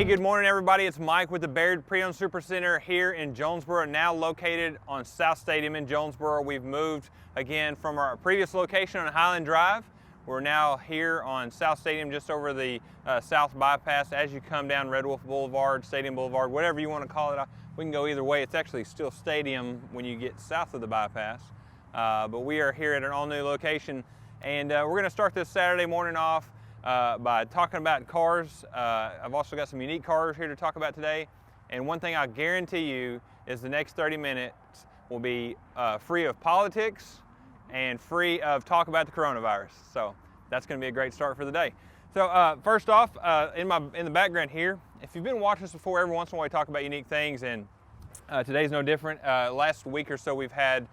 Hey, good morning everybody. It's Mike with the Bayird Pre-Owned Supercenter here in Jonesboro, now located on South Stadium in Jonesboro. We've moved again from our previous location on Highland Drive. We're now here on South Stadium, just over the South Bypass as you come down Red Wolf Boulevard, Stadium Boulevard, whatever you want to call it. We can go either way. It's actually still Stadium when you get south of the bypass. But we are here at an all-new location, and we're going to start this Saturday morning off by talking about cars. I've also got some unique cars here to talk about today, and one thing I guarantee you is the next 30 minutes will be free of politics and free of talk about the coronavirus. So that's going to be a great start for the day. So first off, in the background here, if you've been watching us before, every once in a while we talk about unique things, and today's no different. Last week or so we've had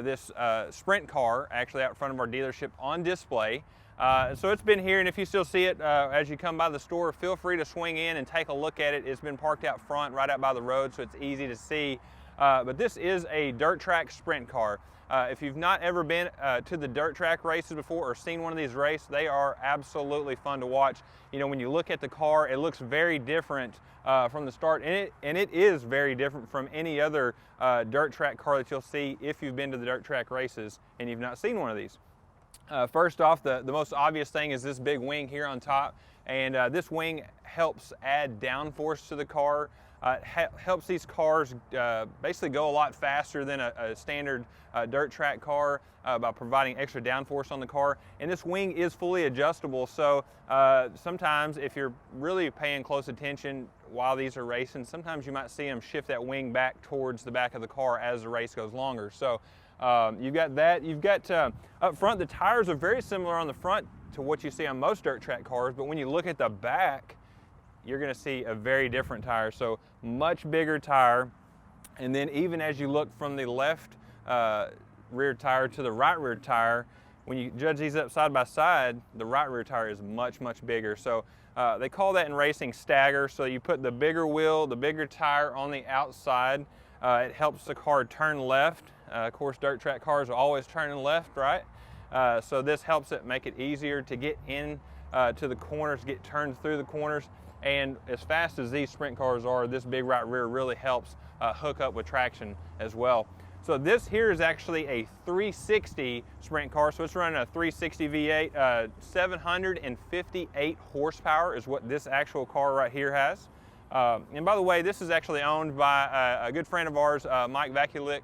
this Sprint car actually out in front of our dealership on display. So it's been here, and if you still see it as you come by the store, feel free to swing in and take a look at it. It's been parked out front, right out by the road, so it's easy to see. But this is a dirt track sprint car. If you've not ever been to the dirt track races before or seen one of these races, they are absolutely fun to watch. You know, when you look at the car, it looks very different from the start, and it is very different from any other dirt track car that you'll see if you've been to the dirt track races and you've not seen one of these. First off, the most obvious thing is this big wing here on top, and this wing helps add downforce to the car. It helps these cars basically go a lot faster than a standard dirt track car by providing extra downforce on the car. And this wing is fully adjustable, so sometimes if you're really paying close attention while these are racing, sometimes you might see them shift that wing back towards the back of the car as the race goes longer. So you've got that. You've got up front, the tires are very similar on the front to what you see on most dirt track cars, but when you look at the back, you're going to see a very different tire. So much bigger tire, and then even as you look from the left rear tire to the right rear tire, when you judge these up side by side, the right rear tire is much bigger. So they call that in racing stagger. So you put the bigger wheel, the bigger tire on the outside. It helps the car turn left. Of course, dirt track cars are always turning left, right? So this helps it make it easier to get in to the corners, get turned through the corners. And as fast as these sprint cars are, this big right rear really helps hook up with traction as well. So this here is actually a 360 sprint car. So it's running a 360 V8, 758 horsepower is what this actual car right here has. And by the way, this is actually owned by a good friend of ours, Mike Vakulik,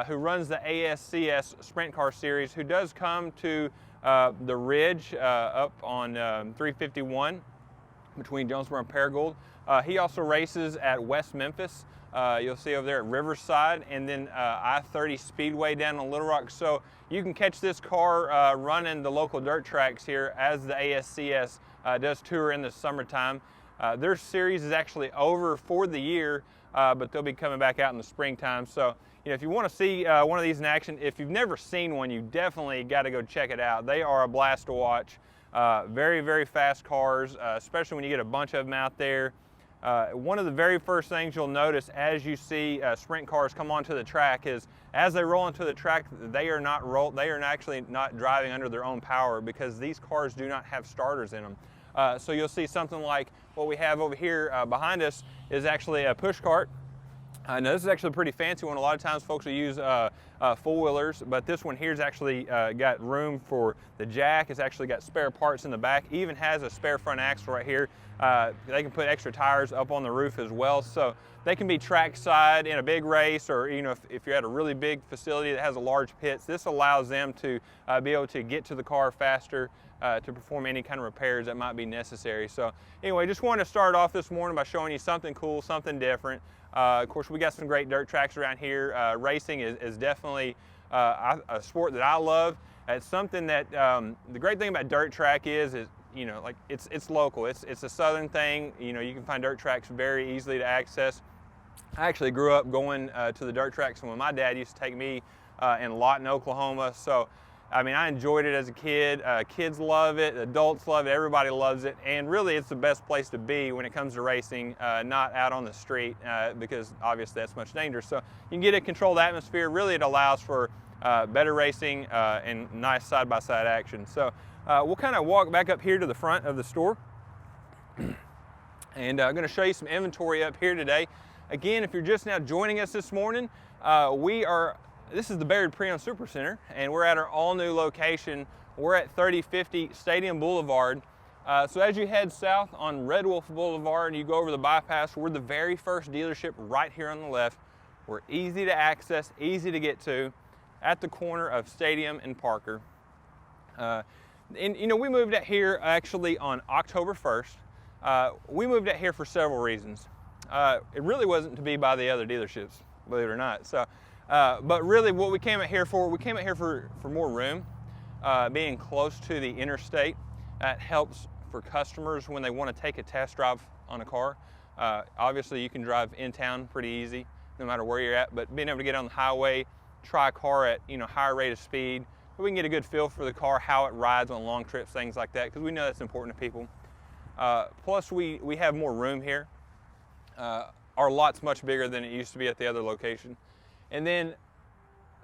who runs the ASCS Sprint Car Series, who does come to the Ridge up on 351 between Jonesboro and Paragould. He also races at West Memphis. You'll see over there at Riverside, and then I-30 Speedway down in Little Rock. So you can catch this car running the local dirt tracks here as the ASCS does tour in the summertime. Their series is actually over for the year, but they'll be coming back out in the springtime. So, you know, if you want to see one of these in action, if you've never seen one, you definitely got to go check it out. They are a blast to watch. Very fast cars, especially when you get a bunch of them out there. One of the very first things you'll notice as you see sprint cars come onto the track is as they roll into the track, they are actually not driving under their own power, because these cars do not have starters in them. So you'll see something like what we have over here behind us is actually a push cart. Now this is actually a pretty fancy one. A lot of times folks will use four-wheelers, but this one here's actually got room for the jack. It's actually got spare parts in the back. Even has a spare front axle right here. They can put extra tires up on the roof as well, so they can be trackside in a big race, or you know, if you're at a really big facility that has a large pits, this allows them to be able to get to the car faster to perform any kind of repairs that might be necessary. So anyway, just wanted to start off this morning by showing you something cool, something different. Of course, we got some great dirt tracks around here. Racing is definitely a sport that I love. It's something that the great thing about dirt track is you know, like it's local. It's a southern thing. You know, you can find dirt tracks very easily to access. I actually grew up going to the dirt tracks when my dad used to take me in Lawton, Oklahoma. So I mean, I enjoyed it as a kid. Kids love it, adults love it, everybody loves it, and really it's the best place to be when it comes to racing, not out on the street, because obviously that's much dangerous. So you can get a controlled atmosphere. Really it allows for better racing and nice side-by-side action. So we'll kind of walk back up here to the front of the store. And I'm going to show you some inventory up here today. Again, if you're just now joining us this morning, this is the Bayird PreOwned Supercenter, and we're at our all-new location. We're at 3050 Stadium Boulevard. So as you head south on Red Wolf Boulevard and you go over the bypass, we're the very first dealership right here on the left. We're easy to access, easy to get to, at the corner of Stadium and Parker. And you know, we moved out here actually on October 1st. We moved out here for several reasons. It really wasn't to be by the other dealerships, believe it or not. So, but really what we came out here for more room. Being close to the interstate, that helps for customers when they want to take a test drive on a car. Obviously you can drive in town pretty easy no matter where you're at, but being able to get on the highway, try a car at higher rate of speed, we can get a good feel for the car, how it rides on long trips, things like that, because we know that's important to people. Plus we have more room here. Our lot's much bigger than it used to be at the other location. And then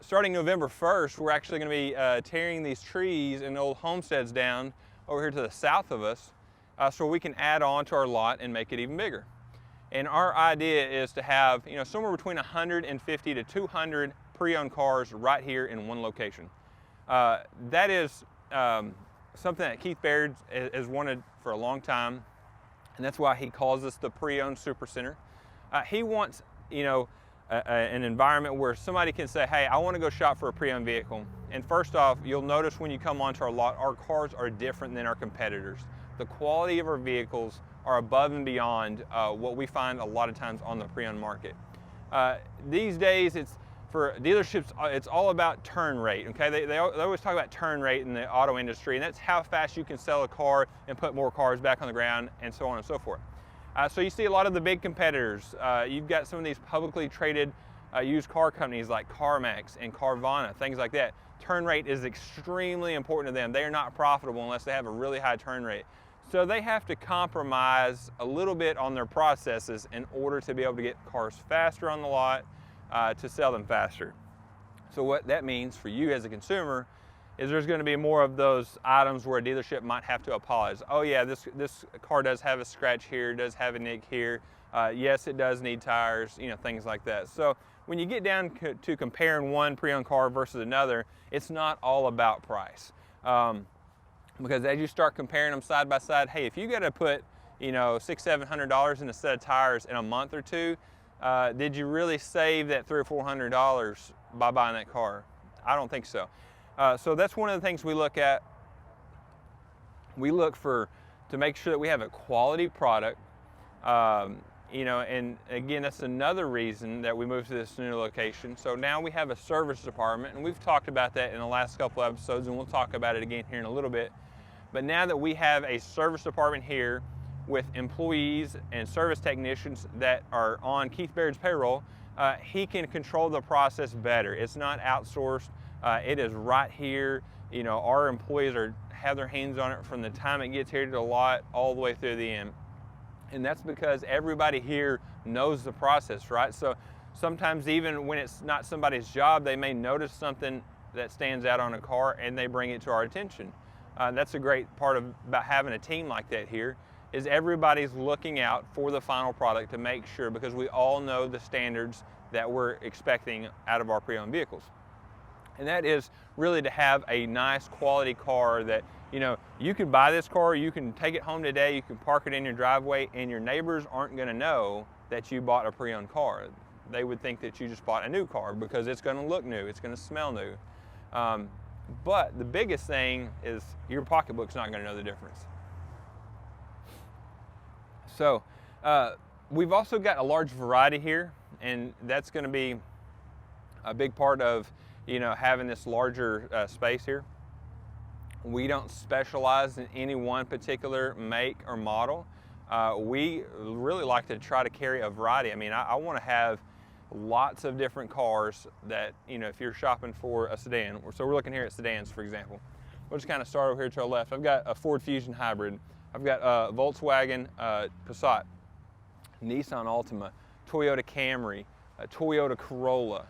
starting November 1st, we're actually going to be tearing these trees and old homesteads down over here to the south of us, so we can add on to our lot and make it even bigger. And our idea is to have somewhere between 150 to 200 pre-owned cars right here in one location. That is something that Keith Bayird has wanted for a long time, and that's why he calls us the PreOwned Supercenter. He wants an environment where somebody can say, hey, I want to go shop for a pre-owned vehicle. And first off, you'll notice when you come onto our lot, our cars are different than our competitors. The quality of our vehicles are above and beyond what we find a lot of times on the pre-owned market. These days, for dealerships, it's all about turn rate. Okay, they always talk about turn rate in the auto industry, and that's how fast you can sell a car and put more cars back on the ground, and so on and so forth. So you see a lot of the big competitors. You've got some of these publicly traded used car companies like CarMax and Carvana, things like that. Turn rate is extremely important to them. They are not profitable unless they have a really high turn rate. So they have to compromise a little bit on their processes in order to be able to get cars faster on the lot, to sell them faster. So what that means for you as a consumer is there's going to be more of those items where a dealership might have to apologize. Oh yeah, this car does have a scratch here, does have a nick here. Yes, it does need tires, things like that. So when you get down to comparing one pre-owned car versus another, it's not all about price. Because as you start comparing them side by side, hey, if you got to put $600-700 in a set of tires in a month or two, did you really save that $300 or $400 by buying that car? I don't think so. So that's one of the things we look at. We look to make sure that we have a quality product, and again, that's another reason that we moved to this new location. So now we have a service department, and we've talked about that in the last couple of episodes, and we'll talk about it again here in a little bit. But now that we have a service department here with employees and service technicians that are on Keith Bayard's payroll, he can control the process better. It's not outsourced. It is right here. Our employees have their hands on it from the time it gets here to the lot all the way through the end. And that's because everybody here knows the process, right? So sometimes even when it's not somebody's job, they may notice something that stands out on a car and they bring it to our attention. That's a great part about having a team like that here, is everybody's looking out for the final product to make sure, because we all know the standards that we're expecting out of our pre-owned vehicles. And that is really to have a nice quality car that, you can buy this car, you can take it home today, you can park it in your driveway, and your neighbors aren't going to know that you bought a pre-owned car. They would think that you just bought a new car because it's going to look new, it's going to smell new. But the biggest thing is your pocketbook's not going to know the difference. So we've also got a large variety here, and that's going to be a big part of having this larger space here. We don't specialize in any one particular make or model. We really like to try to carry a variety. I mean, I want to have lots of different cars that, if you're shopping for a sedan. So we're looking here at sedans, for example. We'll just kind of start over here to our left. I've got a Ford Fusion Hybrid. I've got a Volkswagen Passat, Nissan Altima, Toyota Camry, a Toyota Corolla,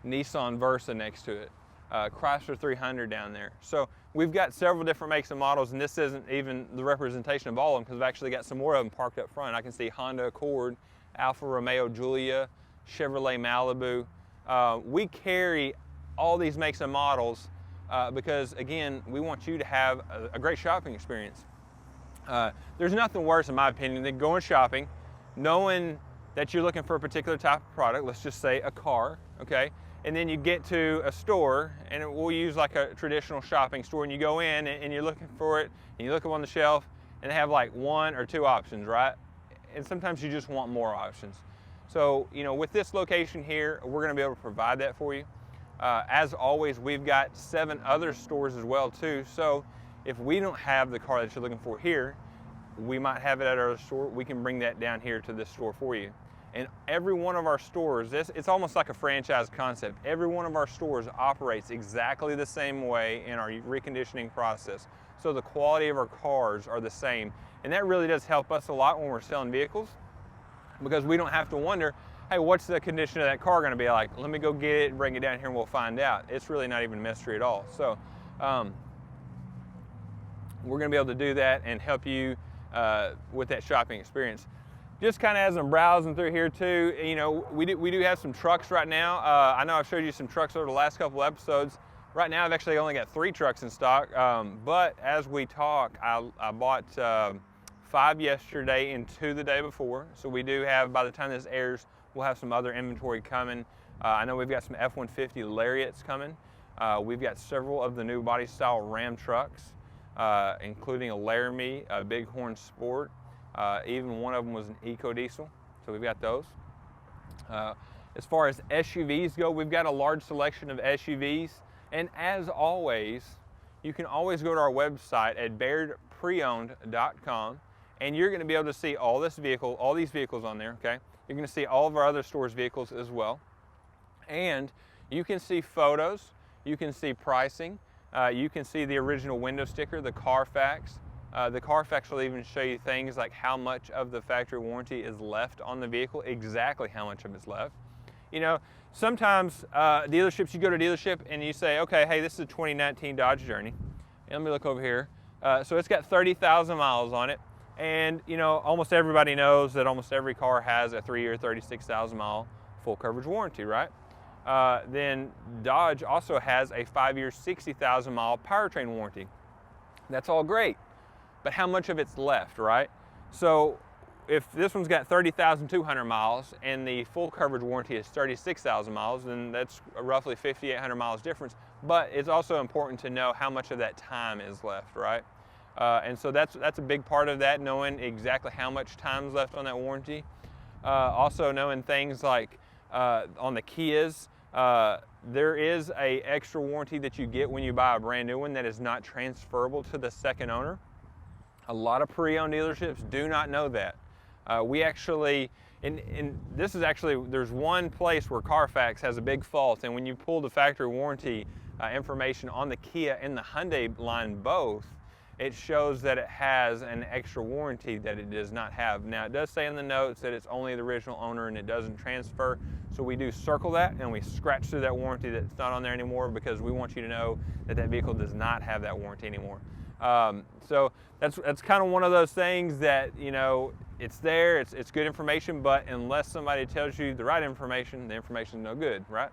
Nissan Versa next to it, Chrysler 300 down there. So we've got several different makes and models, and this isn't even the representation of all of them because I've actually got some more of them parked up front. I can see Honda Accord, Alfa Romeo Giulia, Chevrolet Malibu. We carry all these makes and models because, again, we want you to have a great shopping experience. There's nothing worse, in my opinion, than going shopping, knowing that you're looking for a particular type of product, let's just say a car, okay? And then you get to a store, and we'll use like a traditional shopping store, and you go in and you're looking for it, and you look up on the shelf, and they have like 1 or 2 options, right? And sometimes you just want more options. So, you know, with this location here, we're gonna be able to provide that for you. As always, we've got 7 other stores as well too, so if we don't have the car that you're looking for here, we might have it at our store. We can bring that down here to this store for you. And every one of our stores, it's almost like a franchise concept. Every one of our stores operates exactly the same way in our reconditioning process. So the quality of our cars are the same. And that really does help us a lot when we're selling vehicles, because we don't have to wonder, hey, what's the condition of that car gonna be like? Let me go get it and bring it down here and we'll find out. It's really not even a mystery at all. So we're gonna be able to do that and help you with that shopping experience. Just kind of as I'm browsing through here too, you know, we do have some trucks right now. I know I've showed you some trucks over the last couple episodes. Right now I've actually only got 3 trucks in stock, but as we talk, I bought 5 yesterday and 2 the day before. So we do have, by the time this airs, we'll have some other inventory coming. I know we've got some F-150 Lariats coming. We've got several of the new body style Ram trucks, including a Laramie, a Bighorn Sport. Even one of them was an Eco Diesel, so we've got those. As far as SUVs go, we've got a large selection of SUVs, and as always, you can always go to our website at BayardPreOwned.com, and you're going to be able to see all these vehicles on there. Okay, you're going to see all of our other stores' vehicles as well, and you can see photos, you can see pricing, you can see the original window sticker, the Carfax. The Carfax will even show you things like how much of the factory warranty is left on the vehicle, exactly how much of it's left. You know, sometimes dealerships, you go to a dealership and you say, okay, hey, this is a 2019 Dodge Journey. And let me look over here. So it's got 30,000 miles on it. And, you know, almost everybody knows that almost every car has a 3-year, 36,000 mile full coverage warranty, right? Then Dodge also has a 5-year, 60,000 mile powertrain warranty. That's all great. But how much of it's left, right? So if this one's got 30,200 miles and the full coverage warranty is 36,000 miles, then that's roughly 5,800 miles difference. But it's also important to know how much of that time is left, right? And so that's a big part of that, knowing exactly how much time is left on that warranty. Also knowing things like on the Kias, there is an extra warranty that you get when you buy a brand new one that is not transferable to the second owner. A lot of pre-owned dealerships do not know that. We actually, and this is actually, there's one place where Carfax has a big fault, and when you pull the factory warranty information on the Kia and the Hyundai line both, it shows that it has an extra warranty that it does not have. Now, it does say in the notes that it's only the original owner and it doesn't transfer, so we do circle that and we scratch through that warranty that's not on there anymore, because we want you to know that that vehicle does not have that warranty anymore. So that's kind of one of those things that, you know, it's there, it's good information, but unless somebody tells you the right information, the information is no good, right?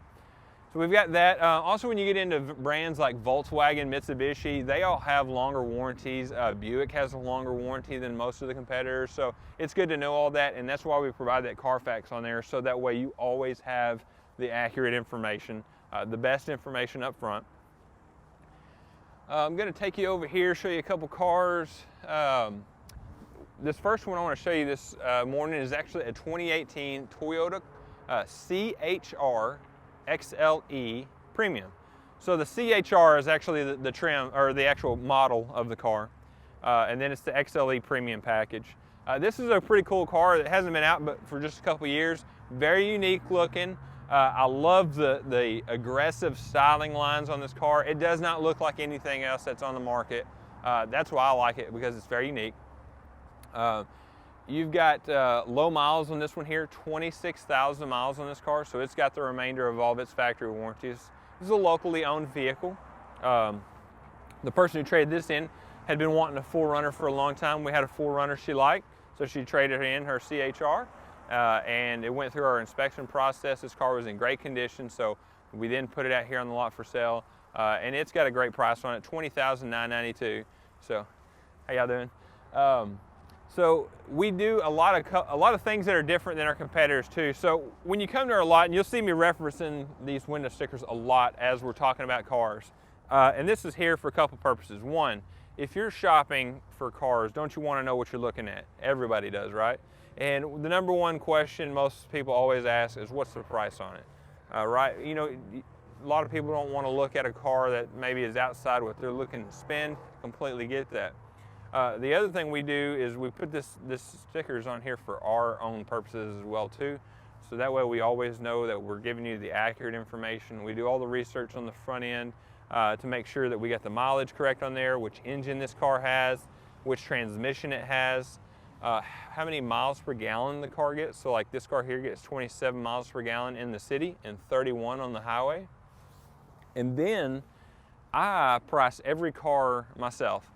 So we've got that. Also, when you get into brands like Volkswagen, Mitsubishi, they all have longer warranties. Buick has a longer warranty than most of the competitors, so it's good to know all that, and that's why we provide that Carfax on there, so that way you always have the accurate information, the best information up front. I'm going to take you over here, show you a couple cars. This first one I want to show you this morning is actually a 2018 Toyota CHR XLE Premium. So the CHR is actually the trim, or the actual model of the car, and then it's the XLE Premium package. This is a pretty cool car that hasn't been out but for just a couple years. Very unique looking. I love the aggressive styling lines on this car. It does not look like anything else that's on the market. That's why I like it, because it's very unique. You've got low miles on this one here, 26,000 miles on this car, so it's got the remainder of all of its factory warranties. This is a locally owned vehicle. The person who traded this in had been wanting a 4Runner for a long time. We had a 4Runner she liked, so she traded in her CHR, and it went through our inspection process. This car was in great condition, so we then put it out here on the lot for sale, and it's got a great price on it, $20,992. So, how y'all doing? So we do a lot of things that are different than our competitors too. So when you come to our lot, and you'll see me referencing these window stickers a lot as we're talking about cars. And this is here for a couple purposes. One, if you're shopping for cars, don't you want to know what you're looking at? Everybody does, right? And the number one question most people always ask is, what's the price on it? Right? You know, a lot of people don't want to look at a car that maybe is outside what they're looking to spend. Completely get that. The other thing we do is we put this stickers on here for our own purposes as well too. So that way we always know that we're giving you the accurate information. We do all the research on the front end to make sure that we got the mileage correct on there, which engine this car has, which transmission it has, how many miles per gallon the car gets. So like this car here gets 27 miles per gallon in the city and 31 on the highway. And then I price every car myself.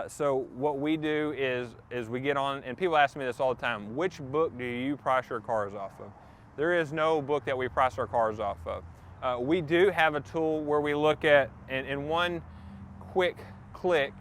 So what we do is we get on, and people ask me this all the time, which book do you price your cars off of? There is no book that we price our cars off of. We do have a tool where we look at, in one quick click,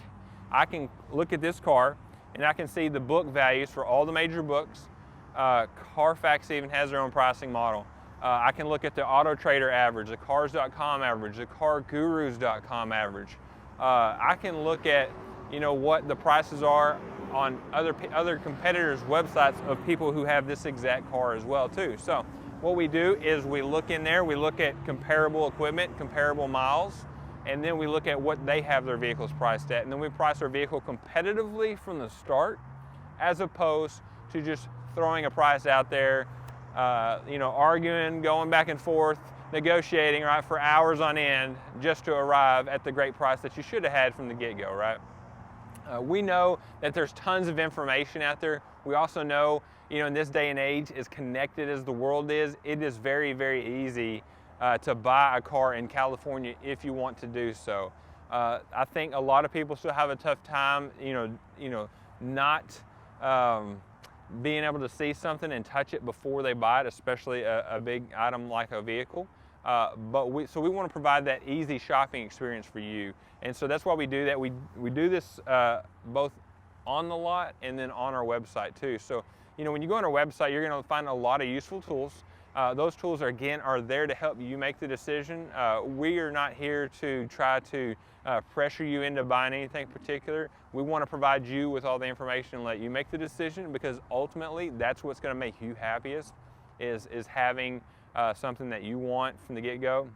I can look at this car and I can see the book values for all the major books. Carfax even has their own pricing model. I can look at the Auto Trader average, the Cars.com average, the CarGurus.com average. I can look at, you know, what the prices are on other competitors' websites of people who have this exact car as well too. So what we do is we look in there, we look at comparable equipment, comparable miles, and then we look at what they have their vehicles priced at, and then we price our vehicle competitively from the start, as opposed to just throwing a price out there, you know, arguing, going back and forth, negotiating, right, for hours on end just to arrive at the great price that you should have had from the get-go, right? We know that there's tons of information out there. We also know, you know, in this day and age, as connected as the world is, it is very, very easy to buy a car in California if you want to do so. I think a lot of people still have a tough time, not being able to see something and touch it before they buy it, especially a big item like a vehicle. So we want to provide that easy shopping experience for you. And so that's why we do that. We do this both on the lot and then on our website too. So, you know, when you go on our website, you're going to find a lot of useful tools. Those tools are there to help you make the decision. We are not here to try to pressure you into buying anything particular. We want to provide you with all the information and let you make the decision, because ultimately that's what's going to make you happiest, is having something that you want from the get-go.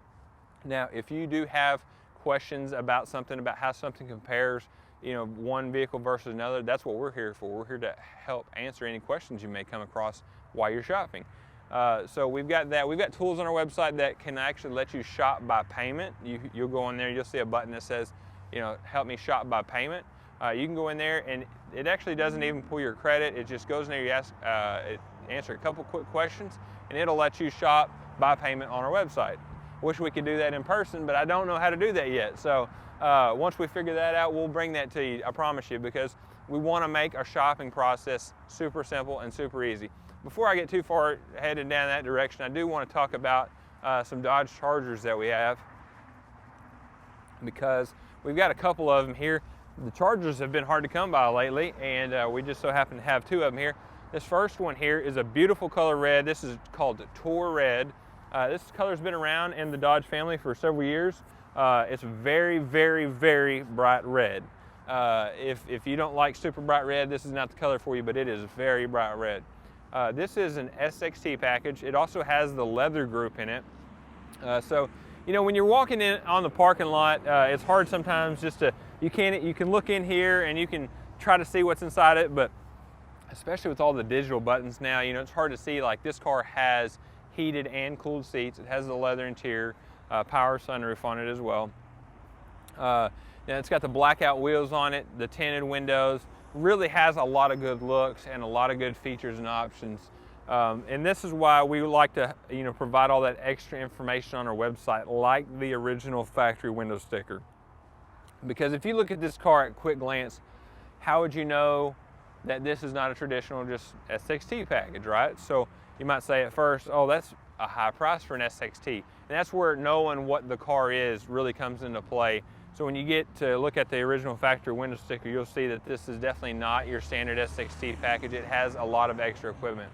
Now, if you do have questions about something, about how something compares, you know, one vehicle versus another, that's what we're here for. We're here to help answer any questions you may come across while you're shopping. So we've got that. We've got tools on our website that can actually let you shop by payment. You'll go in there, you'll see a button that says, you know, help me shop by payment. You can go in there and it actually doesn't even pull your credit. It just goes in there, you answer a couple quick questions, and it'll let you shop by payment on our website. Wish we could do that in person, but I don't know how to do that yet. So once we figure that out, we'll bring that to you, I promise you, because we want to make our shopping process super simple and super easy. Before I get too far headed down that direction, I do want to talk about some Dodge Chargers that we have, because we've got a couple of them here. The Chargers have been hard to come by lately, and we just so happen to have two of them here. This first one here is a beautiful color red. This is called Tour Red. This color's been around in the Dodge family for several years. It's very, very, very bright red. If you don't like super bright red, this is not the color for you, but it is very bright red. This is an SXT package. It also has the leather group in it. So, you know, when you're walking in on the parking lot, it's hard sometimes just to, you can look in here and you can try to see what's inside it, but especially with all the digital buttons now, you know, it's hard to see. Like, this car has heated and cooled seats. It has the leather interior, power sunroof on it as well. It's got the blackout wheels on it, the tinted windows. Really has a lot of good looks and a lot of good features and options. And this is why we like to, you know, provide all that extra information on our website, like the original factory window sticker. Because if you look at this car at a quick glance, how would you know that this is not a traditional just SXT package, right? So you might say at first, oh, that's a high price for an SXT. And that's where knowing what the car is really comes into play. So when you get to look at the original factory window sticker, you'll see that this is definitely not your standard SXT package. It has a lot of extra equipment.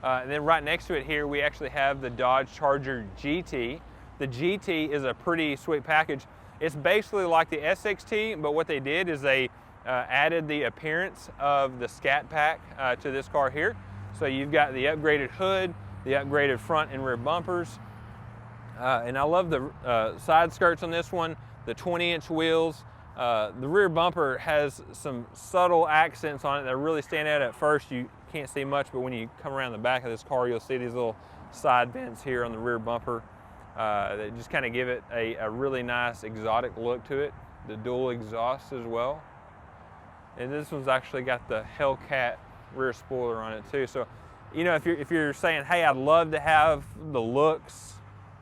And then right next to it here, we actually have the Dodge Charger GT. The GT is a pretty sweet package. It's basically like the SXT, but what they did is they added the appearance of the Scat Pack to this car here. So you've got the upgraded hood, the upgraded front and rear bumpers. And I love the side skirts on this one, the 20-inch wheels. The rear bumper has some subtle accents on it that really stand out at first. You can't see much, but when you come around the back of this car, you'll see these little side vents here on the rear bumper that just kind of give it a really nice exotic look to it. The dual exhaust as well. And this one's actually got the Hellcat rear spoiler on it too. So, you know, if you're saying, hey, I'd love to have the looks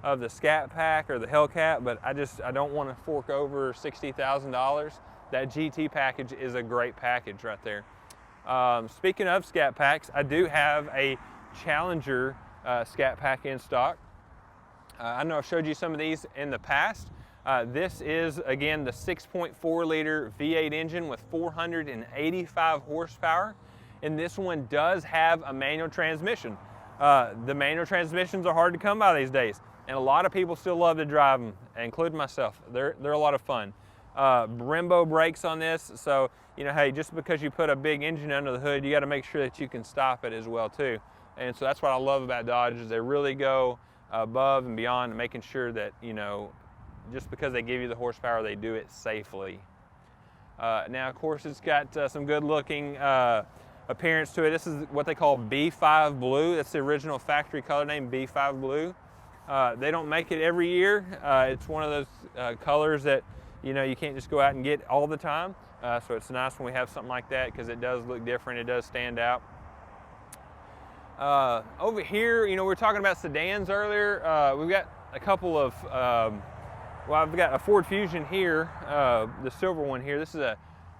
of the Scat Pack or the Hellcat, but I don't want to fork over $60,000, that GT package is a great package right there. Speaking of Scat Packs, I do have a Challenger Scat Pack in stock. I know I've showed you some of these in the past. This is, again, the 6.4 liter V8 engine with 485 horsepower. And this one does have a manual transmission. The manual transmissions are hard to come by these days. And a lot of people still love to drive them, including myself. They're a lot of fun. Brembo brakes on this, so, you know, hey, just because you put a big engine under the hood, you got to make sure that you can stop it as well too. And so that's what I love about Dodge, is they really go above and beyond making sure that, you know, just because they give you the horsepower, they do it safely. Now, of course, it's got some good looking appearance to it. This is what they call B5 Blue. That's the original factory color name, B5 Blue. They don't make it every year. It's one of those colors that, you know, you can't just go out and get all the time. So it's nice when we have something like that, because it does look different. It does stand out. Over here, you know, we were talking about sedans earlier. We've got a couple of, well, I've got a Ford Fusion here, the silver one here. This is a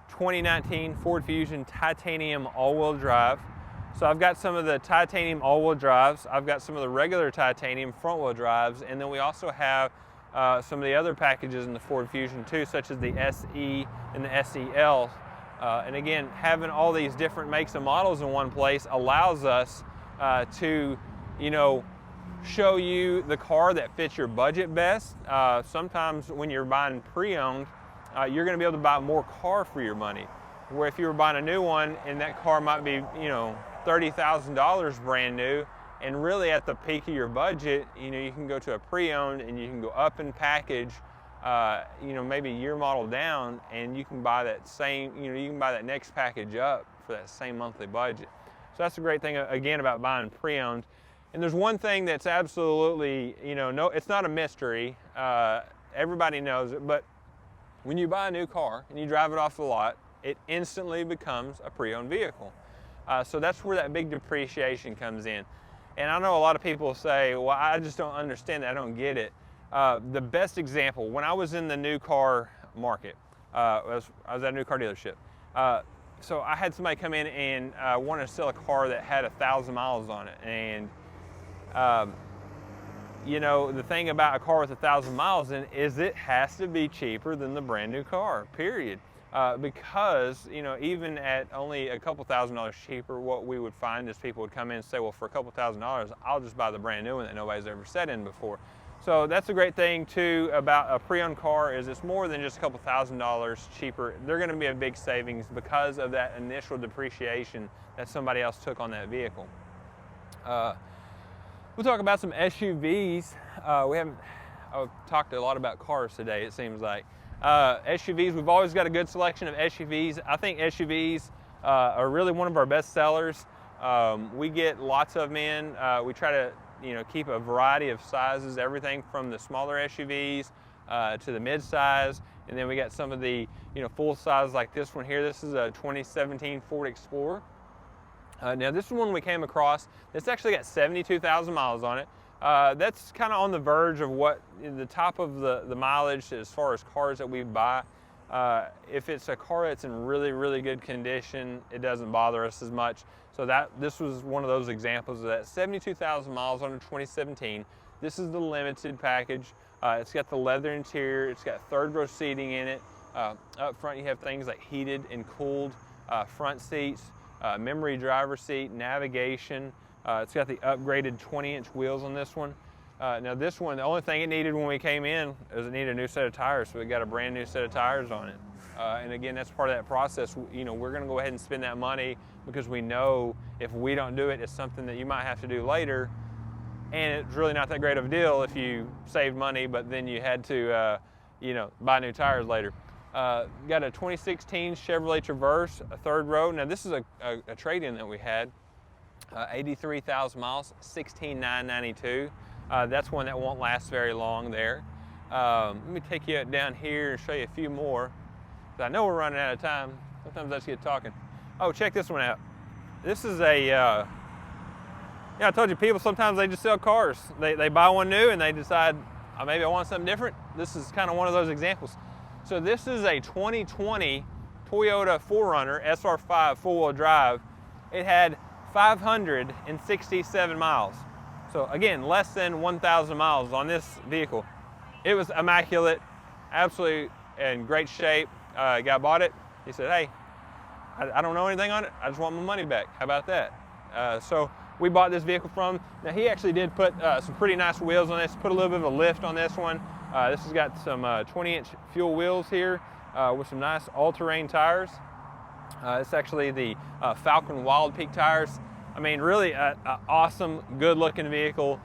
2019 Ford Fusion titanium all-wheel drive. So I've got some of the titanium all-wheel drives. I've got some of the regular titanium front-wheel drives, and then we also have some of the other packages in the Ford Fusion too, such as the SE and the SEL. And again, having all these different makes and models in one place allows us to, you know, show you the car that fits your budget best. Sometimes when you're buying pre-owned, you're going to be able to buy more car for your money. Where if you were buying a new one and that car might be, you know, $30,000 brand new, and really at the peak of your budget, you know, you can go to a pre-owned and you can go up in package, you know, maybe year model down, and you can buy that same, you know, you can buy that next package up for that same monthly budget. So that's the great thing, again, about buying pre-owned. And there's one thing that's absolutely, you know, no, it's not a mystery. Everybody knows it, but when you buy a new car and you drive it off the lot, it instantly becomes a pre-owned vehicle. So that's where that big depreciation comes in. And I know a lot of people say, well, I just don't understand that, I don't get it. The best example, when I was in the new car market, I was at a new car dealership. So I had somebody come in and wanted to sell a car that had 1,000 miles on it. And you know, the thing about a car with 1,000 miles in is it has to be cheaper than the brand new car, period. Because, you know, even at only a couple $1,000s cheaper, what we would find is people would come in and say, well, for a couple $1,000s, I'll just buy the brand new one that nobody's ever sat in before. So that's a great thing too about a pre-owned car, is it's more than just a couple $1,000s cheaper. They're going to be a big savings because of that initial depreciation that somebody else took on that vehicle. We'll talk about some SUVs. I've talked a lot about cars today, it seems like. SUVs, we've always got a good selection of SUVs. I think SUVs are really one of our best sellers. We get lots of them in. We try to, you know, keep a variety of sizes, everything from the smaller SUVs to the mid-size, and then we got some of the, you know, full size like this one here. This is a 2017 Ford Explorer. Now this one we came across, it's actually got 72,000 miles on it. That's kind of on the verge of what the top of the mileage as far as cars that we buy. If it's a car that's in really, really good condition, it doesn't bother us as much. So this was one of those examples of that. 72,000 miles on a 2017. This is the limited package. It's got the leather interior. It's got third row seating in it. Up front you have things like heated and cooled front seats, memory driver seat, navigation. It's got the upgraded 20-inch wheels on this one. Now this one, the only thing it needed when we came in is it needed a new set of tires, so we got a brand new set of tires on it. And again, that's part of that process. You know, we're gonna go ahead and spend that money because we know if we don't do it, it's something that you might have to do later. And it's really not that great of a deal if you saved money, but then you had to, you know, buy new tires later. Got a 2016 Chevrolet Traverse, a third row. Now this is a trade-in that we had. 83,000 miles, $16,992. That's one that won't last very long there. Let me take you down here and show you a few more. I know we're running out of time. Sometimes I just get talking. Oh, check this one out. This is a, yeah, I told you people sometimes they just sell cars. They buy one new and they decide, oh, maybe I want something different. This is kind of one of those examples. So this is a 2020 Toyota 4Runner SR5 four-wheel drive. It had 567 miles. So again, less than 1,000 miles on this vehicle. It was immaculate, absolutely in great shape. Guy bought it. He said, hey, I don't know anything on it. I just want my money back. How about that? So we bought this vehicle from him. Now he actually did put some pretty nice wheels on this, put a little bit of a lift on this one. This has got some 20-inch fuel wheels here with some nice all-terrain tires. It's actually the Falcon Wild Peak tires. I mean, really an awesome, good-looking vehicle.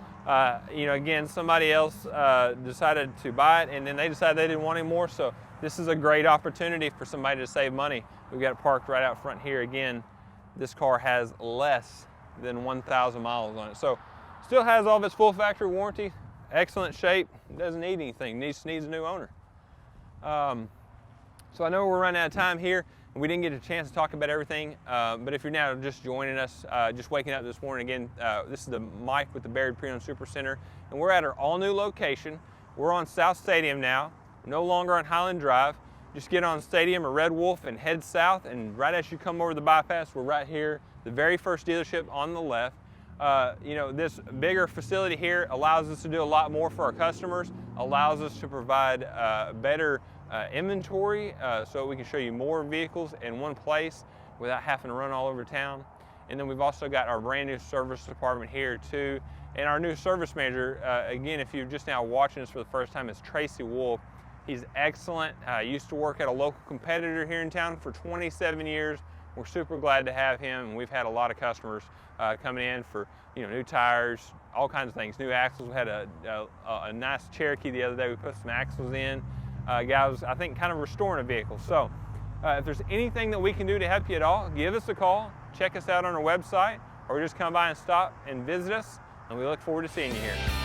You know, again, somebody else decided to buy it, and then they decided they didn't want any more. So this is a great opportunity for somebody to save money. We've got it parked right out front here. Again, this car has less than 1,000 miles on it. So still has all of its full factory warranty, excellent shape, doesn't need anything, needs a new owner. So I know we're running out of time here. We didn't get a chance to talk about everything, but if you're now just joining us, just waking up this morning, again, this is the Mike with the Bayird Pre-Owned Super Center, and we're at our all-new location. We're on South Stadium now, no longer on Highland Drive. Just get on Stadium or Red Wolf and head south, and right as you come over the bypass, we're right here, the very first dealership on the left. You know, this bigger facility here allows us to do a lot more for our customers, allows us to provide better inventory so we can show you more vehicles in one place without having to run all over town. And then we've also got our brand new service department here too. And our new service manager, again, if you're just now watching us for the first time, is Tracy Wolf. He's excellent. Used to work at a local competitor here in town for 27 years. We're super glad to have him, and we've had a lot of customers coming in for, you know, new tires, all kinds of things, new axles. We had a nice Cherokee the other day. We put some axles in. Guy was, I think, kind of restoring a vehicle. So if there's anything that we can do to help you at all, give us a call, check us out on our website, or just come by and stop and visit us, and we look forward to seeing you here.